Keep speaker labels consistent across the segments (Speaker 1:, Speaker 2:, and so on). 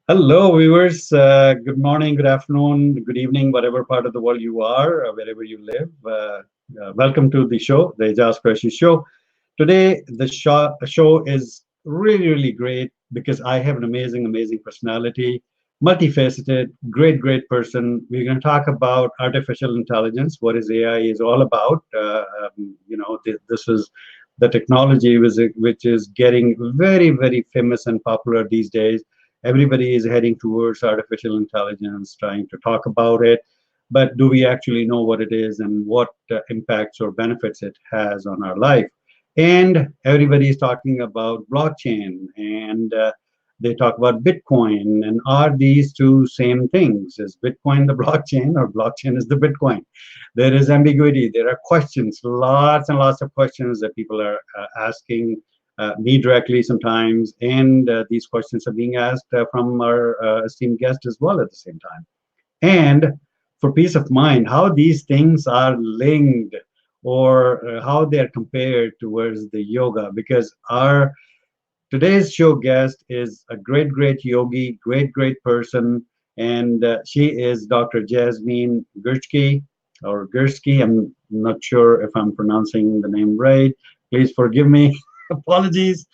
Speaker 1: Hello, viewers. Good morning, good afternoon, good evening, whatever part of the world you are, wherever you live. Welcome to the show, the Aijaz Qureshi show. Today, the show is really great because I have an amazing personality, multifaceted, great person. We're going to talk about artificial intelligence, what is AI is all about. This is the technology which is getting very famous and popular these days. Everybody is heading towards artificial intelligence, trying to talk about it. But do we actually know what it is and what impacts or benefits it has on our life? And everybody is talking about blockchain and they talk about Bitcoin. And are these two same things? Is Bitcoin the blockchain or blockchain is the Bitcoin? There is ambiguity. There are questions, lots and lots of questions that people are asking me directly sometimes, and these questions are being asked from our esteemed guest as well at the same time. And for peace of mind, how these things are linked or how they are compared towards the yoga, because our today's show guest is a great yogi, great person, and she is Dr. Jasmine Gercke or Gercke. I'm not sure if I'm pronouncing the name right. Please forgive me. Apologies.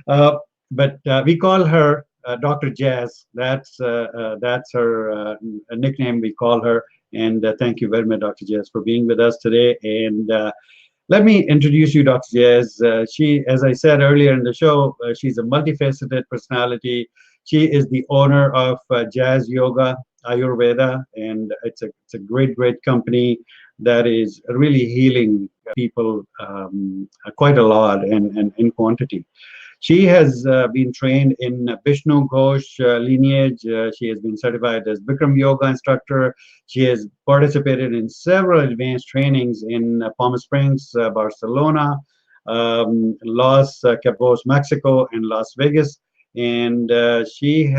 Speaker 1: But we call her Dr. Jazz. That's her nickname we call her. And thank you very much, Dr. Jazz, for being with us today. And let me introduce you, Dr. Jazz. She, as I said earlier in the show, she's a multifaceted personality. She is the owner of Jazz Yoga Ayurveda, and it's a great company that is really healing people quite a lot and in quantity. She has been trained in Bishnu Ghosh Lineage. She has been certified as Bikram Yoga instructor. She has participated in several advanced trainings in Palm Springs, Barcelona, Cabos, Mexico, and Las Vegas. And uh, she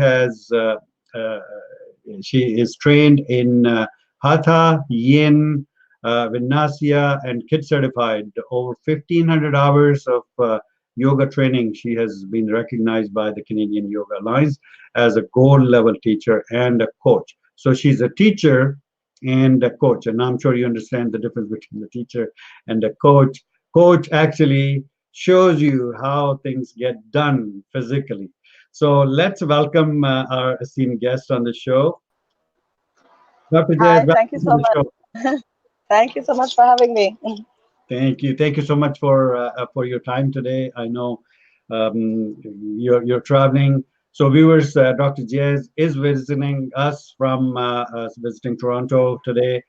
Speaker 1: is trained in Hatha, Yin, Vinyasa, and Kid certified. Over 1,500 hours of yoga training. She has been recognized by the Canadian Yoga Alliance as a gold level teacher and a coach. So she's a teacher and a coach. And I'm sure you understand the difference between the teacher and the coach. Coach actually shows you how things get done physically. So let's welcome our esteemed guest on the show. Dr. Jazz,
Speaker 2: Hi,
Speaker 1: welcome
Speaker 2: thank you
Speaker 1: to
Speaker 2: so
Speaker 1: the
Speaker 2: much.
Speaker 1: show.
Speaker 2: Thank you so much for having me.
Speaker 1: Thank you. Thank you so much for your time today. I know you're traveling. So viewers, Dr. Jazz is visiting us from visiting Toronto today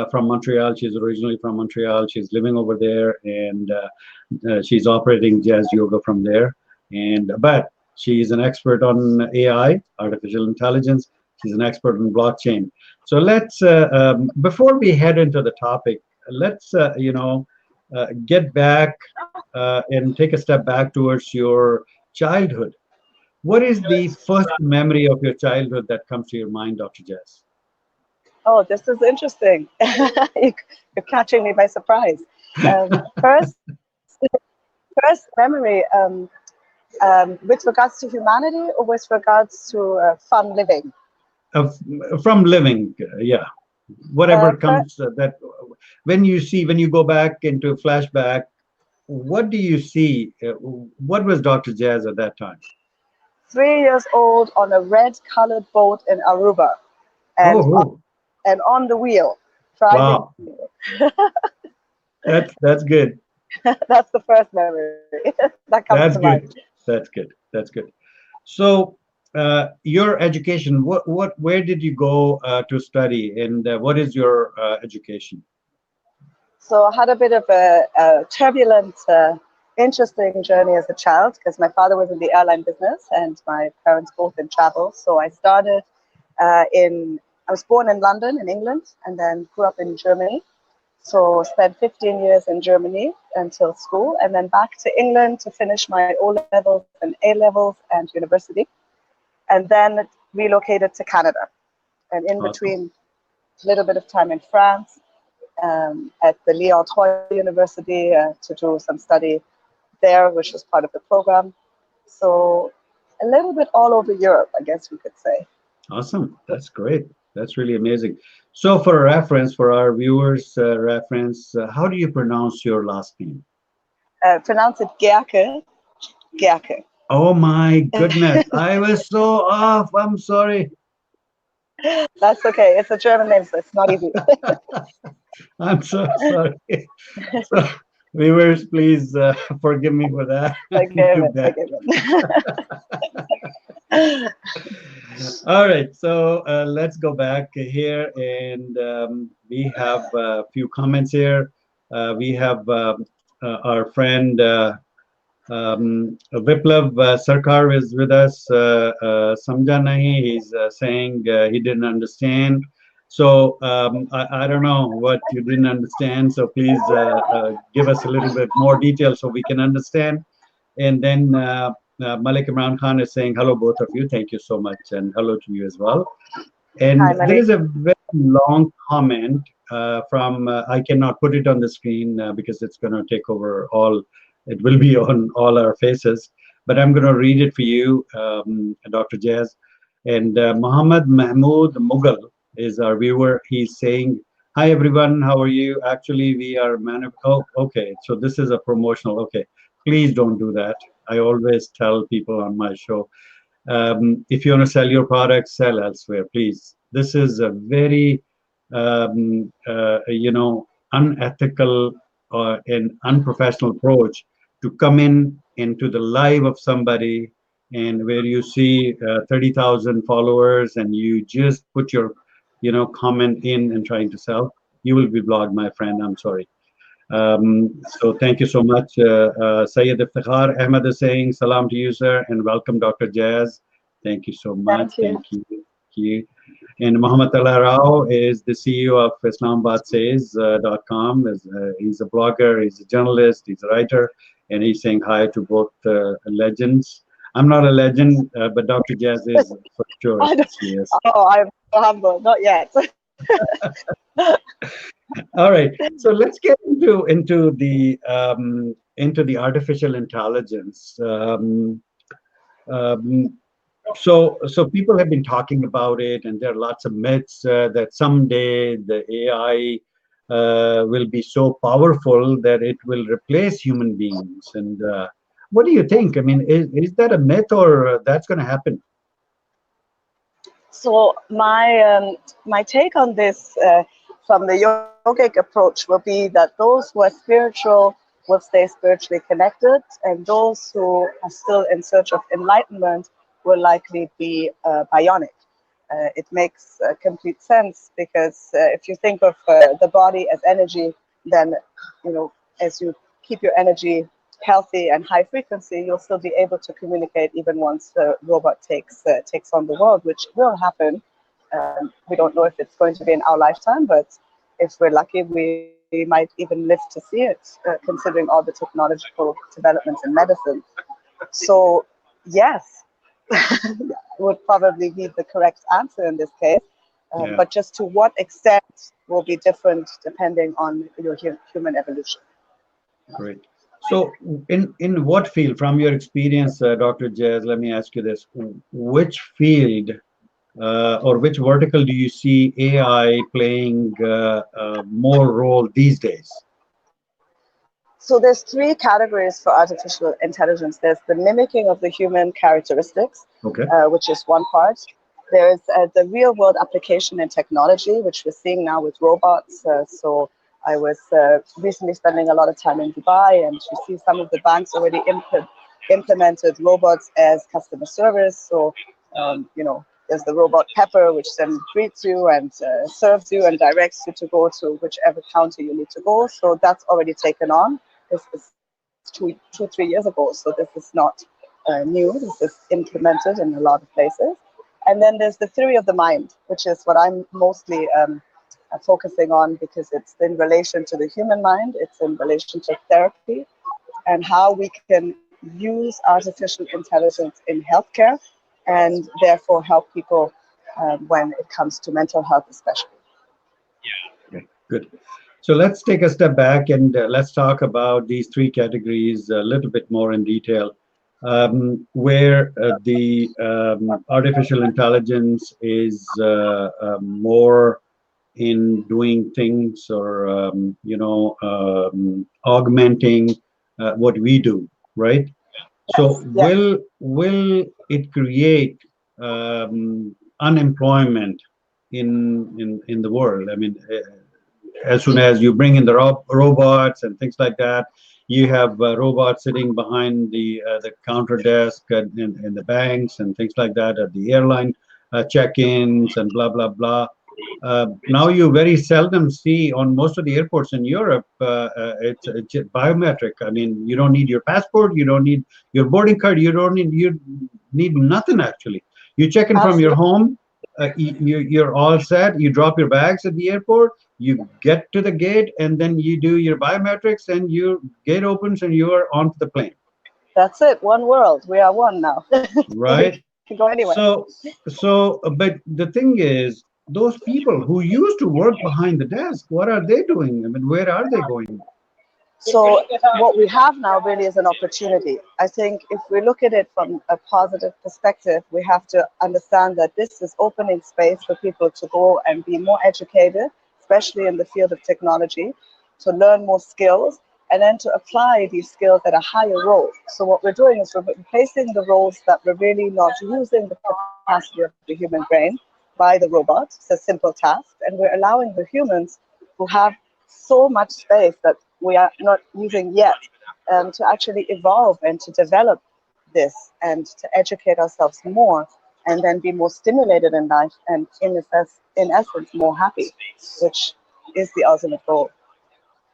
Speaker 1: from Montreal. She's originally from Montreal. She's living over there, and she's operating Jazz Yoga from there. And but she's an expert on AI, artificial intelligence. She's an expert on blockchain. So let's before we head into the topic, let's get back and take a step back towards your childhood. What is the first memory of your childhood that comes to your mind, Dr. Jess?
Speaker 2: Oh, this is interesting. You're catching me by surprise. First, first memory with regards to humanity or with regards to fun living?
Speaker 1: Uh, from living, yeah. Whatever
Speaker 2: First,
Speaker 1: comes that when you go back into flashback, what do you see? What was Dr. Jazz at that time?
Speaker 2: 3 years old on a red-colored boat in Aruba,
Speaker 1: Oh,
Speaker 2: and
Speaker 1: oh,
Speaker 2: and on the wheel, driving.
Speaker 1: wow, that's good.
Speaker 2: That's the first memory that comes to
Speaker 1: That's
Speaker 2: mind.
Speaker 1: good. That's good. That's good. So, your education, where did you go to study, and what is your education?
Speaker 2: So I had a bit of a turbulent, interesting journey as a child because my father was in the airline business and my parents both in travel. So I started I was born in London, in England, and then grew up in Germany. So spent 15 years in Germany until school, and then back to England to finish my O levels and A levels and university, and then relocated to Canada. And in
Speaker 1: Awesome.
Speaker 2: between, a little bit of time in France at the Lyon 3 University to do some study there, which was part of the program. So a little bit all over Europe, I guess we could say.
Speaker 1: Awesome. That's great. That's really amazing. So, for reference, for our viewers' reference, how do you pronounce your last name?
Speaker 2: Pronounce it Gercke, Gercke.
Speaker 1: Oh my goodness. I was so off. I'm sorry.
Speaker 2: That's okay. It's a German name, so it's not easy.
Speaker 1: I'm so sorry. So, viewers, please forgive me for that.
Speaker 2: Forgive
Speaker 1: Too
Speaker 2: it,
Speaker 1: bad.
Speaker 2: forgive it.
Speaker 1: All right, so let's go back here, and we have a few comments here. We have our friend Viplav Sarkar is with us. Samjha nahi, he's saying he didn't understand. So I don't know what you didn't understand. So please give us a little bit more detail so we can understand. And then Malik Imran Khan is saying, hello, both of you. Thank you so much. And hello to you as well.
Speaker 2: Hi,
Speaker 1: And there
Speaker 2: Malik.
Speaker 1: is a very long comment from, I cannot put it on the screen because it's going to take over all, it will be on all our faces. But I'm going to read it for you, Dr. Jazz. And Muhammad Mahmood Mughal is our viewer. He's saying, hi, everyone. How are you? Actually, we are, oh, okay. So this is a promotional. Okay. Please don't do that. I always tell people on my show, if you want to sell your product, sell elsewhere, please. This is a very, unethical and unprofessional approach to come in into the live of somebody and where you see 30,000 followers and you just put your, comment in and trying to sell. You will be blocked, my friend. I'm sorry. So thank you so much. Sayyid Iftikhar Ahmed is saying salam to you, sir, and welcome, Dr. Jazz. Thank you so much.
Speaker 2: Thank you.
Speaker 1: Thank you. Thank you. And Muhammad Allah Rao is the CEO of IslamabadSays.com. He's a blogger, he's a journalist, he's a writer, and he's saying hi to both legends. I'm not a legend, but Dr. Jazz is for sure.
Speaker 2: I don't,
Speaker 1: Yes.
Speaker 2: oh, I'm humble. Not yet.
Speaker 1: All right, so let's get into the artificial intelligence. Um, so people have been talking about it, and there are lots of myths that someday the AI will be so powerful that it will replace human beings. And what do you think? I mean, is that a myth, or that's going to happen?
Speaker 2: So my take on this from the yogic approach will be that those who are spiritual will stay spiritually connected, and those who are still in search of enlightenment will likely be bionic. It makes complete sense because if you think of the body as energy, then as you keep your energy healthy and high frequency, you'll still be able to communicate even once the robot takes on the world, which will happen. We don't know if it's going to be in our lifetime, but if we're lucky, we might even live to see it, considering all the technological developments in medicine. So, yes, would probably be the correct answer in this case.
Speaker 1: Yeah.
Speaker 2: But just to what extent will be different depending on your human evolution.
Speaker 1: Great. So, in what field, from your experience, Dr. Jazz, let me ask you this: which field or which vertical do you see AI playing more role these days?
Speaker 2: So there's three categories for artificial intelligence. There's the mimicking of the human characteristics,
Speaker 1: Okay.
Speaker 2: which is one part. There's the real world application in technology, which we're seeing now with robots. So I was recently spending a lot of time in Dubai, and you see some of the banks already implemented robots as customer service. So, there's the robot Pepper, which then greets you and serves you and directs you to go to whichever counter you need to go. So that's already taken on. This is 3 years ago. So this is not new. This is implemented in a lot of places. And then there's the theory of the mind, which is what I'm mostly focusing on because it's in relation to the human mind, it's in relation to therapy, and how we can use artificial intelligence in healthcare and therefore help people when it comes to mental health, especially.
Speaker 1: Okay, good. So let's take a step back and let's talk about these three categories a little bit more in detail. where the artificial intelligence is more in doing things or augmenting what we do, right? So
Speaker 2: Yes,
Speaker 1: will it create unemployment in the world? I mean, as soon as you bring in the robots and things like that, you have robots sitting behind the counter desk in the banks and things like that at the airline check-ins and blah blah blah. Now you very seldom see on most of the airports in Europe, it's biometric. I mean, you don't need your passport, you don't need your boarding card, you need nothing actually. You check in from your
Speaker 2: absolutely.
Speaker 1: home, you're all set. You drop your bags at the airport, you get to the gate, and then you do your biometrics, and your gate opens, and you are onto the plane,
Speaker 2: That's it. One world. We are one now. So we
Speaker 1: right?
Speaker 2: can go anywhere.
Speaker 1: But the thing is, those people who used to work behind the desk, what are they doing? I mean, where are they going?
Speaker 2: So what we have now really is an opportunity. I think if we look at it from a positive perspective, we have to understand that this is opening space for people to go and be more educated, especially in the field of technology, to learn more skills and then to apply these skills at a higher role. So what we're doing is we're replacing the roles that we're really not using the capacity of the human brain by the robot. It's a simple task, and we're allowing the humans who have so much space that we are not using yet to actually evolve and to develop this and to educate ourselves more and then be more stimulated in life and in essence more happy, which is the ultimate goal,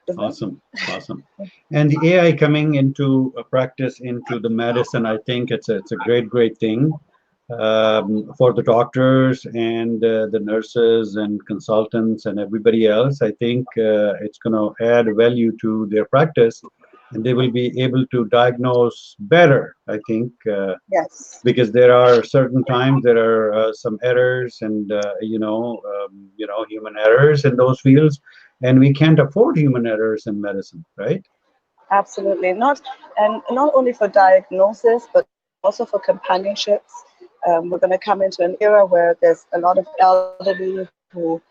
Speaker 2: isn't it?
Speaker 1: Awesome, awesome. And the AI coming into practice into the medicine, I think it's a great thing for the doctors and the nurses and consultants and everybody else. I think it's going to add value to their practice, and they will be able to diagnose better, I think,
Speaker 2: Yes,
Speaker 1: because there are certain times there are some errors and human errors in those fields, and we can't afford human errors in medicine, right?
Speaker 2: absolutely. Not only for diagnosis, but also for companionships. We're going to come into an era where there's a lot of elderly who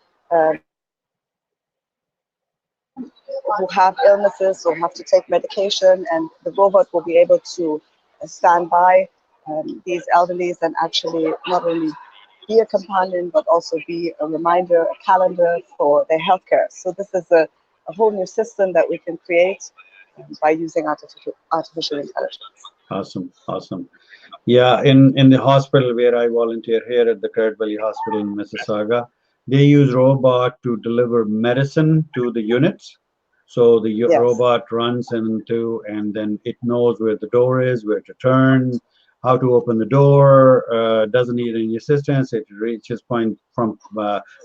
Speaker 2: have illnesses or have to take medication, and the robot will be able to stand by these elderlies and actually not only be a companion but also be a reminder, a calendar for their healthcare. So this is a whole new system that we can create by using artificial intelligence.
Speaker 1: Awesome, awesome. Yeah, in the hospital where I volunteer here at the Curd Valley Hospital in Mississauga, they use robot to deliver medicine to the units. So the
Speaker 2: Yes,
Speaker 1: robot runs into, and then it knows where the door is, where to turn, how to open the door. Doesn't need any assistance. It reaches point from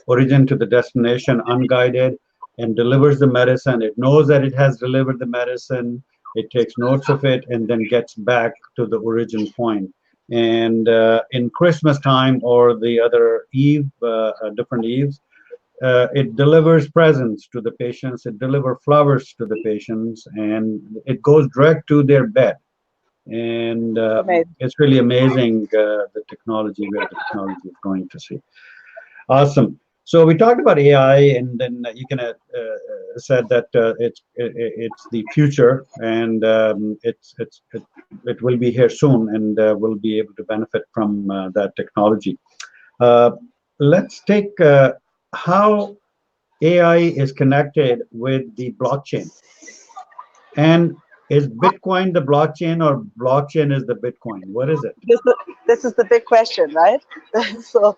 Speaker 1: origin to the destination unguided, and delivers the medicine. It knows that it has delivered the medicine. It takes notes of it and then gets back to the origin point. And in Christmas time or the other eve, different eves, it delivers presents to the patients. It delivers flowers to the patients, and it goes direct to their bed. And
Speaker 2: amazing.
Speaker 1: it's really amazing the technology, where the technology is going to see. Awesome. So we talked about AI, and then you can said that it's the future, and it will be here soon, and we'll be able to benefit from that technology. Uh, let's take how AI is connected with the blockchain, and is Bitcoin the blockchain, or blockchain is the Bitcoin? What is it?
Speaker 2: This is the big question, right? So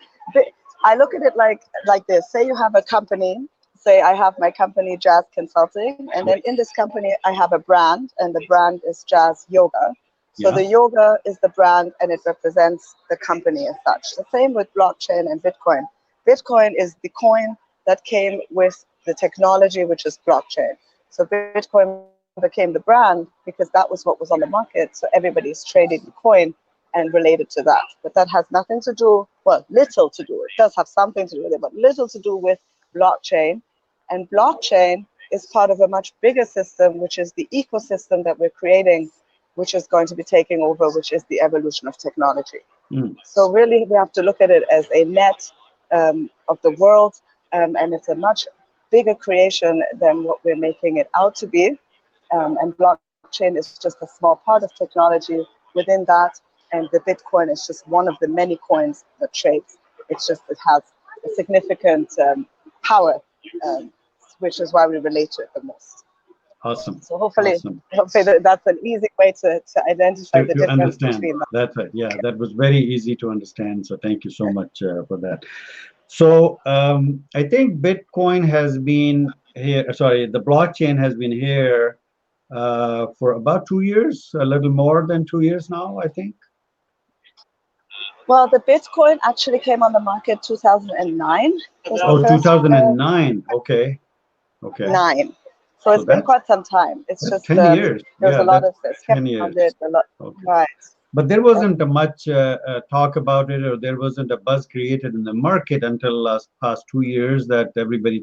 Speaker 2: I look at it like this. Say you have a company. Say I have my company Jazz Consulting, and then in this company I have a brand, and the brand is Jazz Yoga. So
Speaker 1: Yeah.
Speaker 2: the yoga is the brand, and it represents the company as such. The same with blockchain and Bitcoin. Bitcoin is the coin that came with the technology, which is blockchain. So Bitcoin became the brand because that was what was on the market. So everybody's trading the coin and related to that. But that has nothing to do, well, little to do. It does have something to do with it, but little to do with blockchain. And blockchain is part of a much bigger system, which is the ecosystem that we're creating which is going to be taking over, which is the evolution of technology.
Speaker 1: Mm.
Speaker 2: So really, we have to look at it as a net of the world, and it's a much bigger creation than what we're making it out to be. And blockchain is just a small part of technology within that, and the Bitcoin is just one of the many coins that trades. It has a significant power, which is why we relate to it the most.
Speaker 1: Awesome.
Speaker 2: So hopefully,
Speaker 1: Awesome.
Speaker 2: that's an easy way to identify the difference
Speaker 1: understand.
Speaker 2: between them.
Speaker 1: That's right. Yeah, that was very easy to understand. So thank you so much for that. So I think Bitcoin has been here. Sorry, the blockchain has been here for about 2 years, a little more than 2 years now, I think.
Speaker 2: Well, the Bitcoin actually came on the market 2009.
Speaker 1: Oh, 2009. Okay. Okay.
Speaker 2: 9. So it's been quite some time. It's just
Speaker 1: 10 years.
Speaker 2: There's a lot of
Speaker 1: 10 years.
Speaker 2: Okay. Right.
Speaker 1: But there wasn't much talk about it, or there wasn't a buzz created in the market until past 2 years that everybody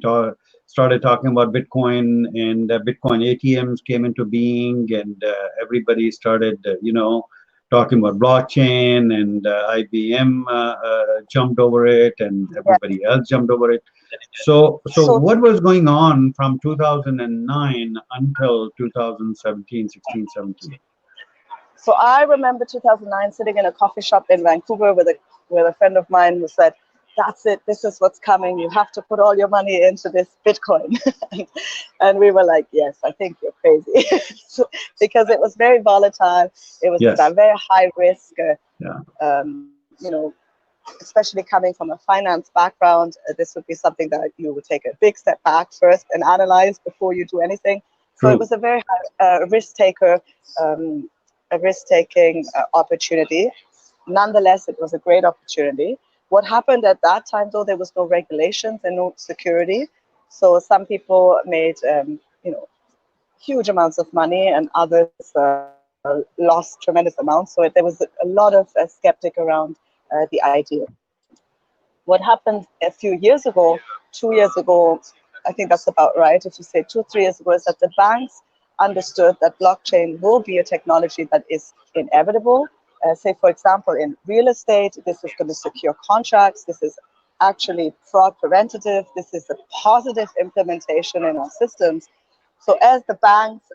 Speaker 1: started talking about Bitcoin, and Bitcoin ATMs came into being, and everybody started, talking about blockchain, and IBM jumped over it, and everybody else jumped over it. So what was going on from 2009 until 2017, 16, 17?
Speaker 2: So I remember 2009 sitting in a coffee shop in Vancouver with a friend of mine who said, "That's it. This is what's coming. You have to put all your money into this Bitcoin." And we were like, "Yes, I think you're crazy," because it was very volatile. It was a very high risk. Especially coming from a finance background, this would be something that you would take a big step back first and analyze before you do anything. So it was a very high risk-taking opportunity. Nonetheless, it was a great opportunity. What happened at that time, though, there was no regulations and no security. So some people made, huge amounts of money, and others lost tremendous amounts. So there was a lot of skeptic around the idea. What happened a few years ago, 2 years ago, I think that's about right, if you say 2 or 3 years ago, is that the banks understood that blockchain will be a technology that is inevitable. Say, for example, in real estate, this is going to secure contracts. This is actually fraud preventative. This is a positive implementation in our systems. So as the banks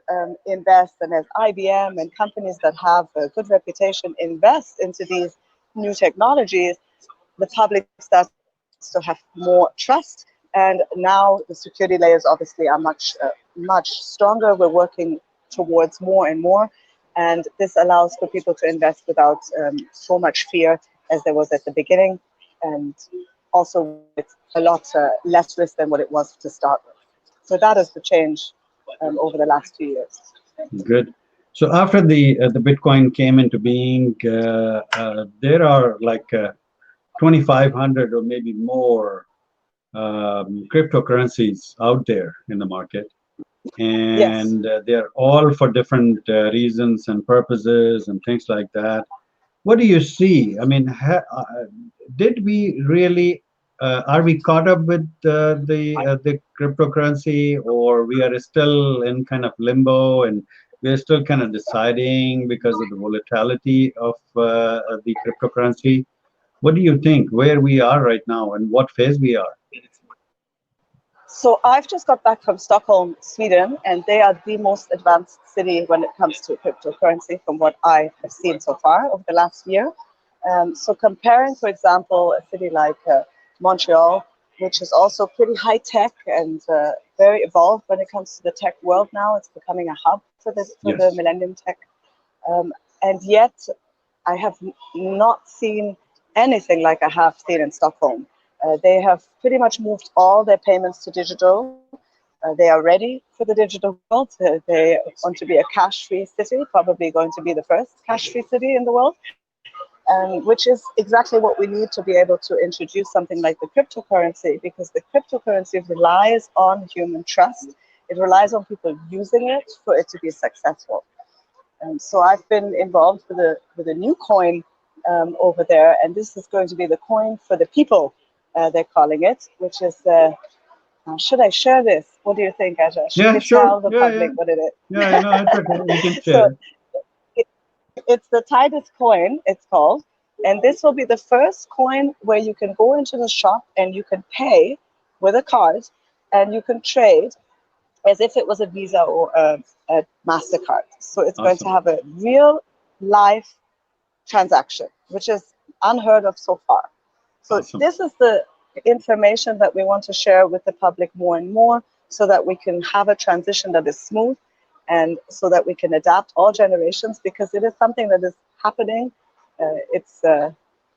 Speaker 2: invest, and as IBM and companies that have a good reputation invest into these new technologies, the public starts to have more trust. And now the security layers obviously are much stronger. We're working towards more and more. And this allows for people to invest without so much fear as there was at the beginning. And also with a lot less risk than what it was to start with. So that is the change over the last 2 years.
Speaker 1: Good. So after the Bitcoin came into being, there are like 2,500 or maybe more cryptocurrencies out there in the market, and they're all for different reasons and purposes and things like that. What do you see? I mean, did we really? Are we caught up with the cryptocurrency, or we are still in kind of limbo, and we're still kind of deciding because of the volatility of the cryptocurrency? What do you think, where we are right now and what phase we are?
Speaker 2: So I've just got back from Stockholm, Sweden, and they are the most advanced city when it comes to cryptocurrency from what I have seen so far over the last year. So comparing, for example, a city like Montreal, which is also pretty high tech and very evolved when it comes to the tech world now. It's becoming a hub for the Millennium Tech. And yet I have not seen anything like I have seen in Stockholm. They have pretty much moved all their payments to digital. They are ready for the digital world. They want to be a cash-free city, probably going to be the first cash-free city in the world, which is exactly what we need to be able to introduce something like the cryptocurrency, because the cryptocurrency relies on human trust. It relies on people using it for it to be successful. So I've been involved with a new coin over there, and this is going to be the coin for the people, they're calling it, which is should I share this? What do you think, Aijaz? Should we tell the public what it is?
Speaker 1: Yeah, no, it's okay. We can share.
Speaker 2: It's the tightest coin, it's called. And this will be the first coin where you can go into the shop and you can pay with a card and you can trade as if it was a Visa or a MasterCard. So it's going to
Speaker 1: Awesome.
Speaker 2: have a real life transaction, which is unheard of so far. So
Speaker 1: Awesome.
Speaker 2: this is the information that we want to share with the public more and more so that we can have a transition that is smooth and so that we can adapt all generations, because it is something that is happening. It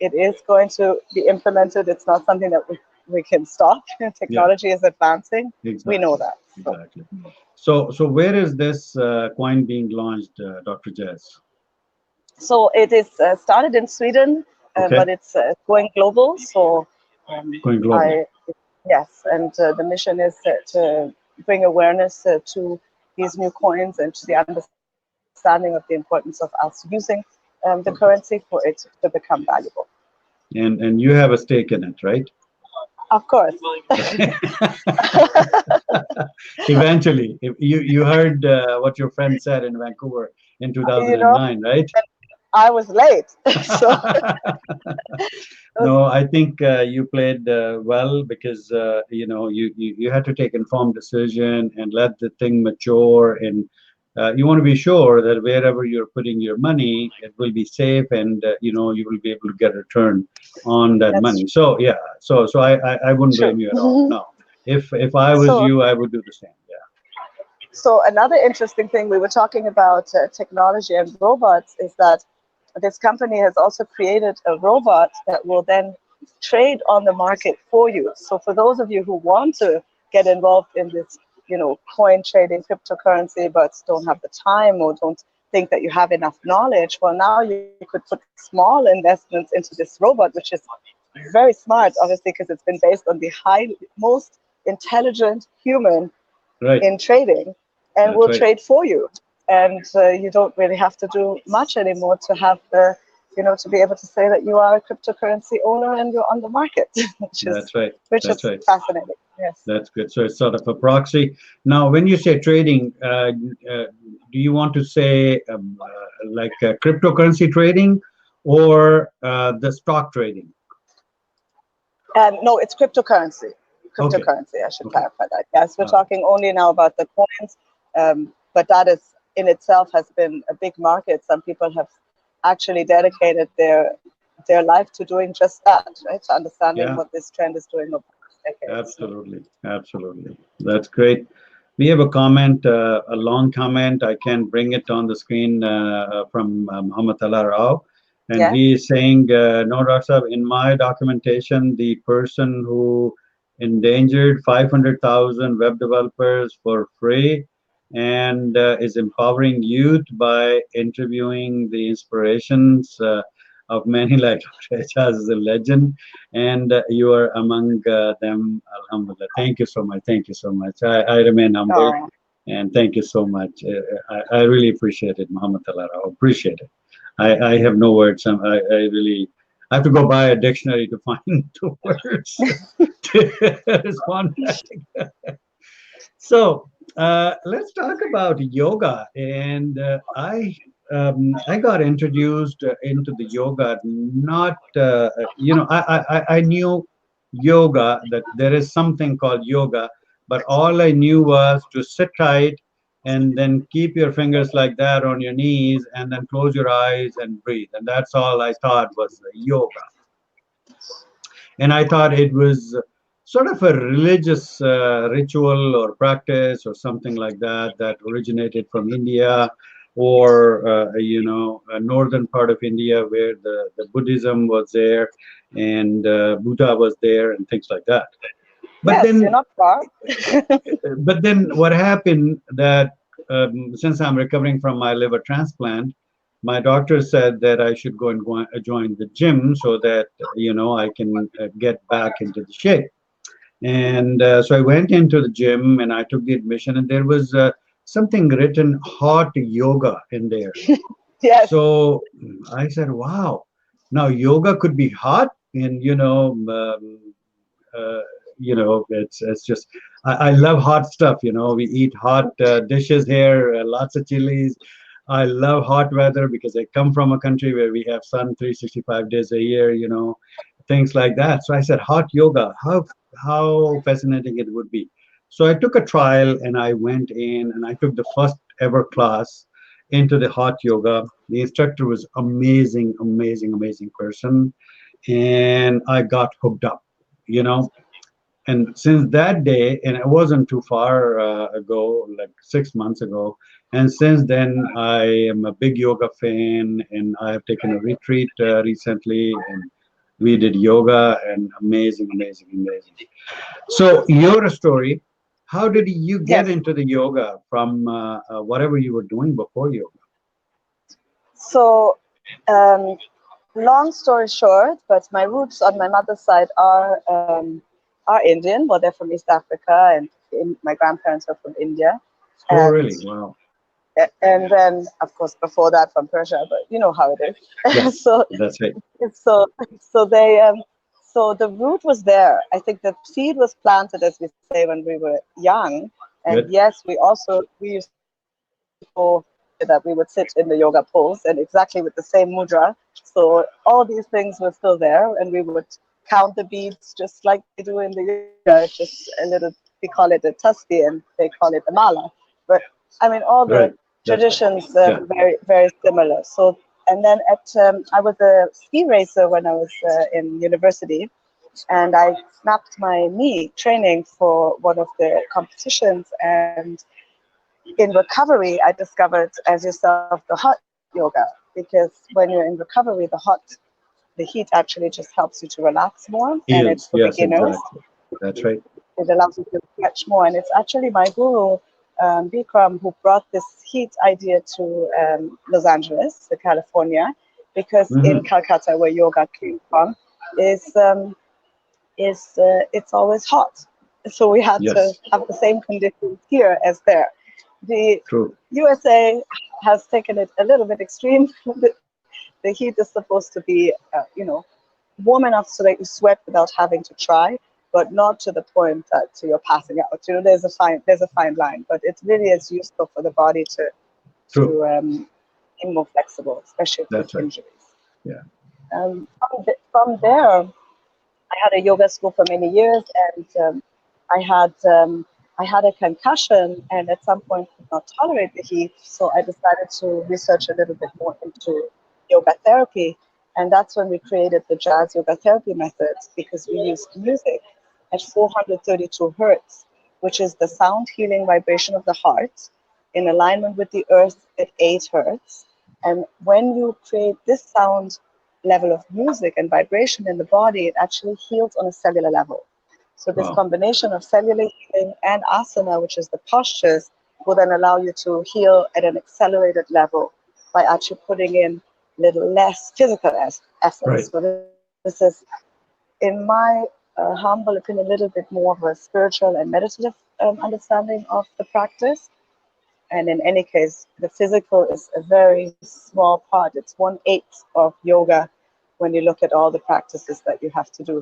Speaker 2: is going to be implemented. It's not something that we can stop. Technology is advancing.
Speaker 1: Exactly.
Speaker 2: We know that.
Speaker 1: Exactly. So where is this coin being launched, Dr. Jazz?
Speaker 2: So it is started in Sweden,
Speaker 1: Okay.
Speaker 2: but it's going global. So
Speaker 1: Going global.
Speaker 2: yes, and the mission is to bring awareness to these new coins and to the understanding of the importance of us using the currency for it to become valuable.
Speaker 1: And you have a stake in it, right?
Speaker 2: Of course.
Speaker 1: Eventually, if you heard what your friend said in Vancouver in 2009, right?
Speaker 2: I was late. So
Speaker 1: no, I think you played well because you had to take informed decision and let the thing mature, and you want to be sure that wherever you're putting your money, it will be safe, and you will be able to get a return on that money. So yeah, so I wouldn't blame you at all. No, if I was you, I would do the same. Yeah.
Speaker 2: So another interesting thing, we were talking about technology and robots, is that this company has also created a robot that will then trade on the market for you. So for those of you who want to get involved in this, coin trading, cryptocurrency, but don't have the time or don't think that you have enough knowledge, well, now you could put small investments into this robot, which is very smart, obviously, because it's been based on the most intelligent human in trading, and will trade for you. And you don't really have to do much anymore to have the, to be able to say that you are a cryptocurrency owner and you're on the market, which is fascinating. Yes.
Speaker 1: That's good. So it's sort of a proxy. Now, when you say trading, do you want to say like cryptocurrency trading or the stock trading?
Speaker 2: No, it's cryptocurrency. Cryptocurrency, I should clarify that. Yes, we're talking only now about the coins, but that is in itself has been a big market. Some people have actually dedicated their life to doing just that, right? To understanding what this trend is doing over decades.
Speaker 1: Absolutely. That's great. We have a comment, a long comment. I can bring it on the screen from Muhammad Allah Rao. And he is saying, no, Dr. Saab, in my documentation, the person who endangered 500,000 web developers for free and is empowering youth by interviewing the inspirations of many, like Aijaz is a legend, and you are among them. Alhamdulillah. Thank you so much. Thank you so much. I remain humble, and thank you so much. I really appreciate it, Muhammad Allah. I appreciate it. I have no words. I really I have to go buy a dictionary to find the words to respond back. So let's talk about yoga. And I got introduced into the yoga. Not I knew yoga, that there is something called yoga, but all I knew was to sit tight and then keep your fingers like that on your knees and then close your eyes and breathe. And that's all I thought was yoga. And I thought it was sort of a religious ritual or practice or something like that that originated from India or a northern part of India where the Buddhism was there and Buddha was there and things like that. But
Speaker 2: then, you're not far.
Speaker 1: But then what happened that since I'm recovering from my liver transplant, my doctor said that I should go and join the gym so that I can get back into the shape. And so I went into the gym and I took the admission, and there was something written hot yoga in there.
Speaker 2: Yes.
Speaker 1: So I said, wow, now yoga could be hot. And it's just I love hot stuff. We eat hot dishes here, lots of chilies. I love hot weather because I come from a country where we have sun 365 days a year, you know, things like that. So I said, hot yoga, how fascinating it would be. So I took a trial and I went in and I took the first ever class into the hot yoga. The instructor was amazing, amazing, amazing person. And I got hooked up, you know. And since that day, and it wasn't too far ago, like 6 months ago, and since then I am a big yoga fan, and I have taken a retreat recently, and we did yoga, and amazing, amazing, amazing. So your story, how did you get
Speaker 2: Yes.
Speaker 1: into the yoga from whatever you were doing before yoga?
Speaker 2: So, long story short, but my roots on my mother's side are Indian. Well, they're from East Africa, and my grandparents are from India,
Speaker 1: Oh,
Speaker 2: and
Speaker 1: really? Wow.
Speaker 2: and then of course before that from Persia. But you know how it is.
Speaker 1: Yes,
Speaker 2: so
Speaker 1: that's it.
Speaker 2: so so they so the root was there. I think the seed was planted, as we say, when we were young. And
Speaker 1: Good.
Speaker 2: yes, we used to that we would sit in the yoga pose and exactly with the same mudra. So all these things were still there, and we would count the beads just like they do in the yoga. Just a little, we call it a tasbih and they call it a mala. But I mean, all the
Speaker 1: Right. That's right.
Speaker 2: traditions
Speaker 1: Yeah.
Speaker 2: very very similar. So and then I was a ski racer when I was in university, and I snapped my knee training for one of the competitions. And in recovery, I discovered, as yourself, the hot yoga, because when you're in recovery, the heat actually just helps you to relax more, and it's
Speaker 1: Heals.
Speaker 2: for
Speaker 1: Yes,
Speaker 2: beginners.
Speaker 1: exactly. That's right.
Speaker 2: It allows you to stretch more, and it's actually my guru, Bikram, who brought this heat idea to Los Angeles, to California, because in
Speaker 1: Hmm.
Speaker 2: Calcutta, where yoga came from, is it's always hot. So we had to
Speaker 1: Yes,
Speaker 2: have the same conditions here as there. The
Speaker 1: true.
Speaker 2: USA has taken it a little bit extreme. The heat is supposed to be, warm enough so that you sweat without having to try, but not to the point that you're passing out. You know, there's a fine line, but it really is useful for the body to
Speaker 1: True.
Speaker 2: to be more flexible, especially with
Speaker 1: That's right.
Speaker 2: injuries.
Speaker 1: Yeah.
Speaker 2: From there, I had a yoga school for many years, and I had I had a concussion, and at some point could not tolerate the heat. So I decided to research a little bit more into yoga therapy, and that's when we created the Jazz Yoga Therapy methods, because we used music at 432 hertz, which is the sound healing vibration of the heart, in alignment with the earth at 8 hertz. And when you create this sound level of music and vibration in the body, it actually heals on a cellular level. So this
Speaker 1: Wow.
Speaker 2: combination of cellular healing and asana, which is the postures, will then allow you to heal at an accelerated level by actually putting in a little less physical essence.
Speaker 1: Right.
Speaker 2: So this is, in my humble opinion, a little bit more of a spiritual and meditative understanding of the practice. And in any case, the physical is a very small part. It's 1/8 of yoga when you look at all the practices that you have to do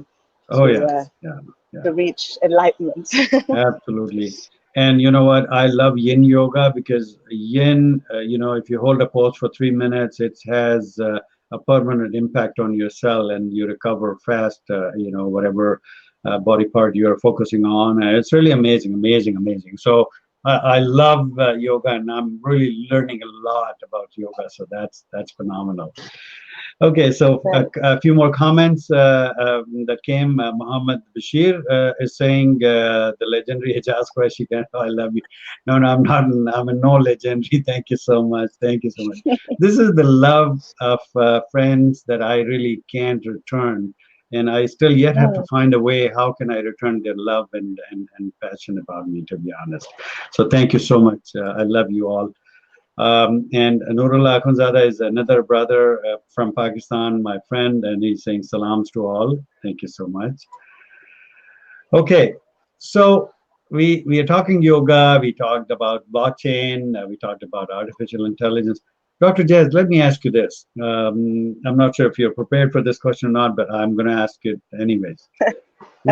Speaker 1: Oh,
Speaker 2: to
Speaker 1: yeah.
Speaker 2: uh,
Speaker 1: Yeah. Yeah.
Speaker 2: to reach enlightenment.
Speaker 1: Absolutely. And you know what? I love yin yoga because yin, if you hold a pose for 3 minutes, it has a permanent impact on your cell and you recover fast, whatever body part you're focusing on. It's really amazing, amazing, amazing. So I love yoga, and I'm really learning a lot about yoga. So that's phenomenal. Okay, so
Speaker 2: Right.
Speaker 1: a few more comments that came. Muhammad Bashir is saying the legendary Aijaz Qureshi. I love you. No, no, I'm not. I'm a no legendary. Thank you so much. Thank you so much. This is the love of friends that I really can't return, and I still yet have to
Speaker 2: Mm.
Speaker 1: find a way. How can I return their love and passion about me? To be honest, so thank you so much. I love you all. And Nurullah Akhundzada is another brother from Pakistan, my friend, and he's saying salams to all. Thank you so much. Okay, so we are talking yoga. We talked about blockchain. We talked about artificial intelligence. Dr. Jazz, let me ask you this. I'm not sure if you're prepared for this question or not, but I'm going to ask it anyways.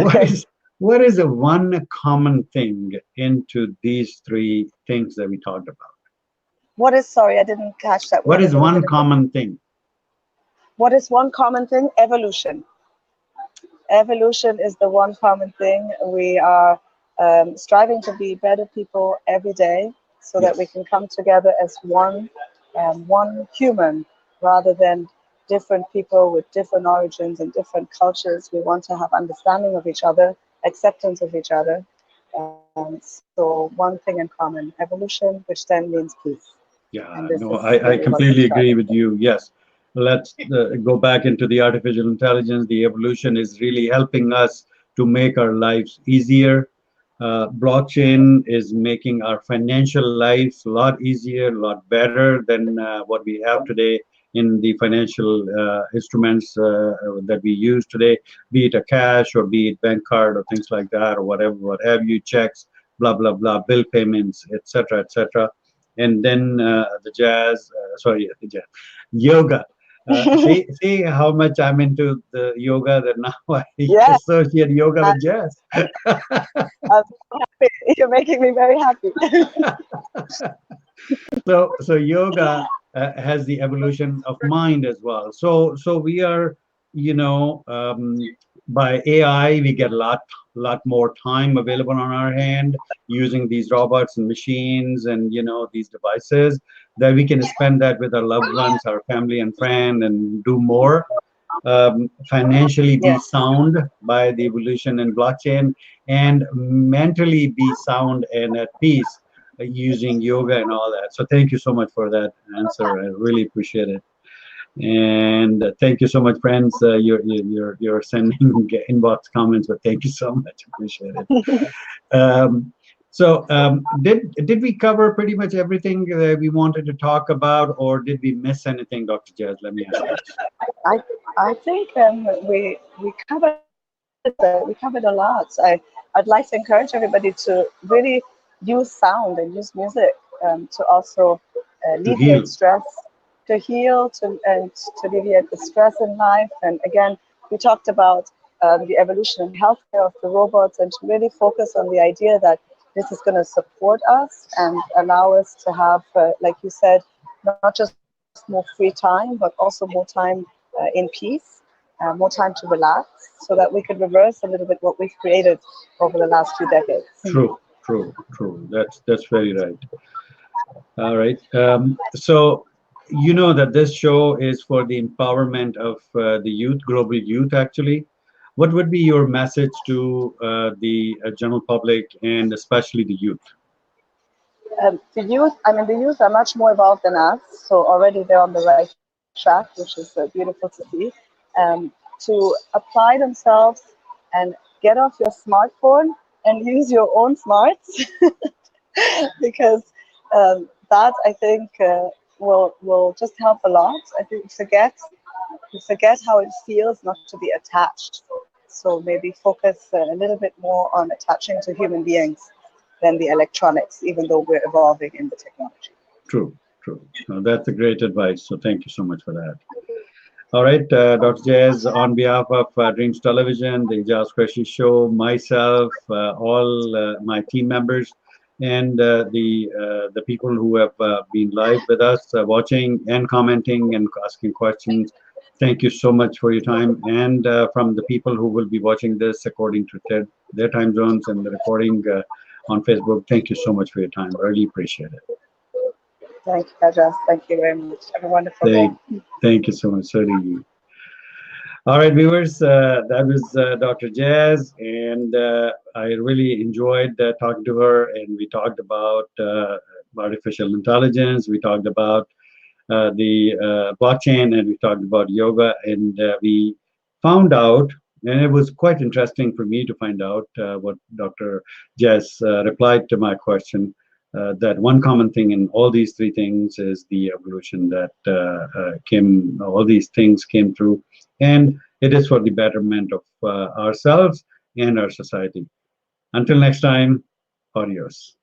Speaker 1: What
Speaker 2: Okay.
Speaker 1: is what is the one common thing into these three things that we talked about?
Speaker 2: What is, sorry, I didn't catch that
Speaker 1: What
Speaker 2: word.
Speaker 1: is one common thing?
Speaker 2: What is one common thing? Evolution. Evolution is the one common thing. We are striving to be better people every day so that we
Speaker 1: Yes.
Speaker 2: can come together as one human rather than different people with different origins and different cultures. We want to have understanding of each other, acceptance of each other. So one thing in common, evolution, which then means peace. And
Speaker 1: Yeah,
Speaker 2: this
Speaker 1: no,
Speaker 2: is
Speaker 1: I
Speaker 2: really what we're
Speaker 1: completely agree
Speaker 2: striving
Speaker 1: with
Speaker 2: for.
Speaker 1: you. Yes. Let's go back into the artificial intelligence. The evolution is really helping us to make our lives easier. Blockchain is making our financial lives a lot easier, a lot better than what we have today in the financial instruments that we use today, be it a cash or be it bank card or things like that or whatever, what have you, checks, blah, blah, blah, bill payments, etc., etc. And then the jazz, yoga. See how much I'm into the yoga that now I
Speaker 2: Yeah,
Speaker 1: associate yoga
Speaker 2: I,
Speaker 1: with jazz.
Speaker 2: I'm so happy. You're making me very happy.
Speaker 1: So yoga has the evolution of mind as well. So we are, you know, by AI we get a lot more time available on our hand using these robots and machines and these devices that we can spend that with our loved ones, our family and friend, and do more. Financially be
Speaker 2: Yes.
Speaker 1: sound by the evolution and blockchain, and mentally be sound and at peace using yoga and all that. So thank you so much for that answer. I really appreciate it. And thank you so much, friends. You're sending inbox comments, but thank you so much. Appreciate it. Did we cover pretty much everything that we wanted to talk about, or did we miss anything, Dr. Jazz? Let me ask you this.
Speaker 2: I I think we covered a lot. I'd like to encourage everybody to really use sound and use music to also
Speaker 1: To
Speaker 2: alleviate
Speaker 1: heal.
Speaker 2: stress, to heal, and to alleviate the stress in life. And again, we talked about the evolution and healthcare of the robots, and to really focus on the idea that this is going to support us and allow us to have, like you said, not just more free time, but also more time in peace, more time to relax, so that we could reverse a little bit what we've created over the last few decades.
Speaker 1: True, true, true. That's very right. All right. So you know that this show is for the empowerment of the youth, global youth, actually. What would be your message to the general public and especially the youth?
Speaker 2: The youth, I mean, the youth are much more evolved than us, so already they're on the right track, which is beautiful to see. To apply themselves and get off your smartphone and use your own smarts, because that I think will just help a lot. I think you forget how it feels not to be attached. So maybe focus a little bit more on attaching to human beings than the electronics, even though we're evolving in the technology.
Speaker 1: True, true. That's a great advice. So thank you so much for that. All right, Dr. Jazz, on behalf of Dreams Television, the Aijaz Qureshi Show, myself, all my team members, and the people who have been live with us, watching and commenting and asking questions. Thank you so much for your time. And from the people who will be watching this according to their time zones and the recording on Facebook, thank you so much for your time. Really appreciate it.
Speaker 2: Thank you, Aijaz. Thank you very much. Have a wonderful day.
Speaker 1: Thank you so much. So do you. All right, viewers, that was Dr. Jazz, and I really enjoyed talking to her. And we talked about artificial intelligence, we talked about the blockchain, and we talked about yoga. And we found out, and it was quite interesting for me to find out what Dr. Jazz replied to my question. That one common thing in all these three things is the evolution that all these things came through, and it is for the betterment of ourselves and our society. Until next time, adios.